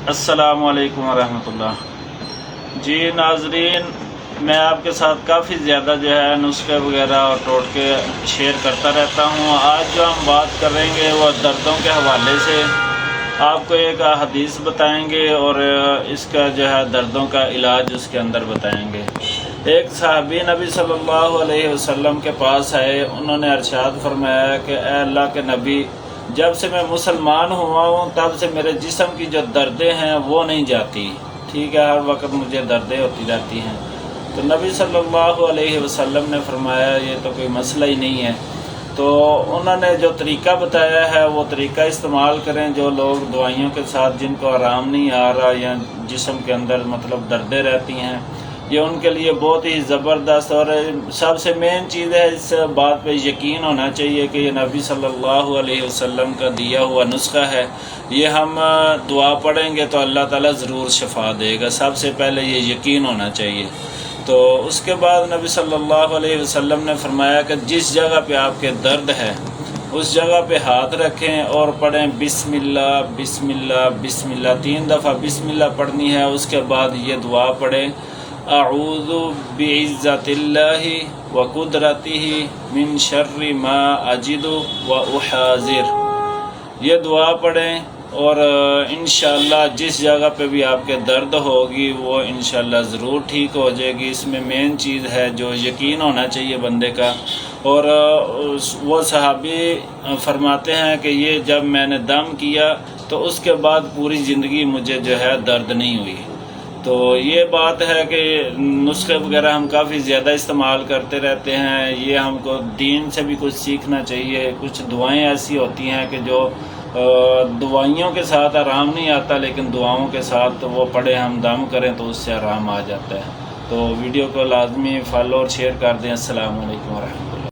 السلام علیکم ورحمۃ اللہ۔ جی ناظرین، میں آپ کے ساتھ کافی زیادہ نسخے وغیرہ اور ٹوٹکے شیئر کرتا رہتا ہوں۔ آج جو ہم بات کریں گے وہ دردوں کے حوالے سے آپ کو ایک حدیث بتائیں گے اور اس کا دردوں کا علاج اس کے اندر بتائیں گے۔ ایک صحابی نبی صلی اللہ علیہ وسلم کے پاس آئے، انہوں نے ارشاد فرمایا کہ اے اللہ کے نبی، جب سے میں مسلمان ہوا ہوں تب سے میرے جسم کی جو دردیں ہیں وہ نہیں جاتی، ٹھیک ہے، ہر وقت مجھے دردیں ہوتی رہتی ہیں۔ تو نبی صلی اللہ علیہ وسلم نے فرمایا یہ تو کوئی مسئلہ ہی نہیں ہے۔ تو انہوں نے جو طریقہ بتایا ہے وہ طریقہ استعمال کریں، جو لوگ دوائیوں کے ساتھ جن کو آرام نہیں آ رہا یا جسم کے اندر دردیں رہتی ہیں، یہ ان کے لیے بہت ہی زبردست اور سب سے مین چیز ہے، اس بات پہ یقین ہونا چاہیے کہ یہ نبی صلی اللہ علیہ وسلم کا دیا ہوا نسخہ ہے۔ یہ ہم دعا پڑھیں گے تو اللہ تعالیٰ ضرور شفا دے گا، سب سے پہلے یہ یقین ہونا چاہیے۔ تو اس کے بعد نبی صلی اللہ علیہ وسلم نے فرمایا کہ جس جگہ پہ آپ کے درد ہے اس جگہ پہ ہاتھ رکھیں اور پڑھیں بسم اللہ بسم اللہ بسم اللہ، 3 دفعہ بسم اللہ پڑھنی ہے۔ اس کے بعد یہ دعا پڑھیں، اعوذ بعزت اللہ وقدرتہ من شر ما اجد واحاذر، یہ دعا پڑھیں اور انشاءاللہ جس جگہ پہ بھی آپ کے درد ہوگی وہ انشاءاللہ ضرور ٹھیک ہو جائے گی۔ اس میں مین چیز ہے جو یقین ہونا چاہیے بندے کا۔ اور وہ صحابی فرماتے ہیں کہ یہ جب میں نے دم کیا تو اس کے بعد پوری زندگی مجھے درد نہیں ہوئی۔ تو یہ بات ہے کہ نسخے وغیرہ ہم کافی زیادہ استعمال کرتے رہتے ہیں، یہ ہم کو دین سے بھی کچھ سیکھنا چاہیے۔ کچھ دعائیں ایسی ہوتی ہیں کہ جو دوائیوں کے ساتھ آرام نہیں آتا، لیکن دعاؤں کے ساتھ وہ پڑھے ہم دم کریں تو اس سے آرام آ جاتا ہے۔ تو ویڈیو کو لازمی فالو اور شیئر کر دیں۔ السلام علیکم ورحمۃ اللہ۔